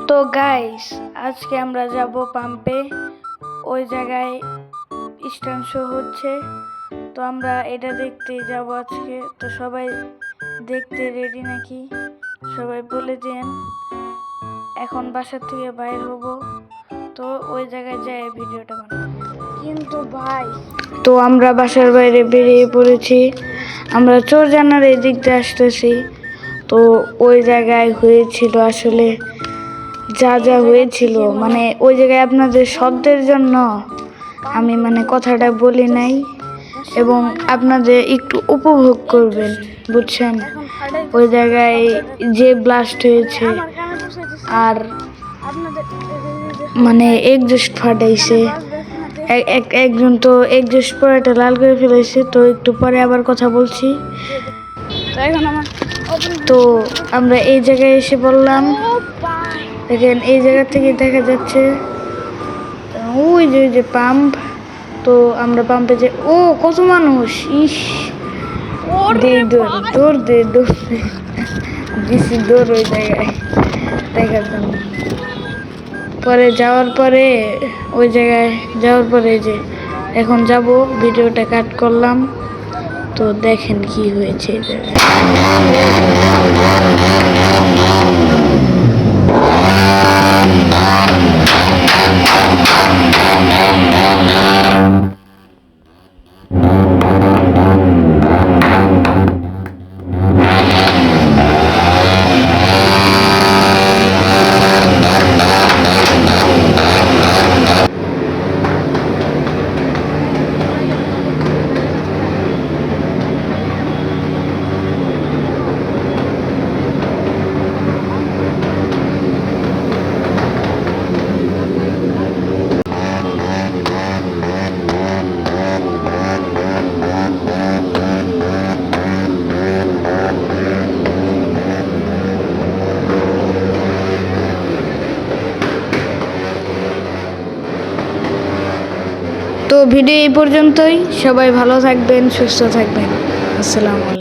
তো গাইস, আজকে আমরা যাব পাম্পে। ওই জায়গায় স্টান্ট শো হচ্ছে, তো আমরা এটা দেখতে যাব আজকে। তো সবাই দেখতে রেডি নাকি? সবাই বলে দেন। এখন বাসার থেকে বাইর হব, তো ওই জায়গায় যাই ভিডিওটা বানাবো। কিন্তু ভাই, তো আমরা বাসার বাইরে বেরিয়ে পড়েছি। আমরা চোরজানার এই দিক দিয়ে আসতেছি। তো ওই জায়গায় হয়েছিল আসলে যা যা হয়েছিল, মানে ওই জায়গায় আপনাদের শব্দের জন্য আমি কথাটা বলি নাই, এবং আপনাদের একটু উপভোগ করবেন, বুঝছেন? ওই জায়গায় যে ব্লাস্ট হয়েছে আর এক্সজস্ট ফাটাইছে, একজন তো এক্সজস্ট পরেটা লাল করে ফেলেছে। তো একটু পরে আবার কথা বলছি। তো আমরা এই জায়গায় এসে বললাম, দেখেন এই জায়গা থেকে দেখা যাচ্ছে ওই যে পাম্প। তো আমরা পাম্পে যে কত মানুষ, দৌড় দিছি দৌড় ওই জায়গায় দেখার জন্য। পরে যাওয়ার পরে ওই জায়গায় যাওয়ার পরে যে এখন যাব, ভিডিওটা কাট করলাম। তো দেখেন কি হয়েছে এই জায়গায়। তো ভিডিও এই পর্যন্তই। সবাই ভালো থাকবেন, সুস্থ থাকবেন। আসসালামু আলাইকুম।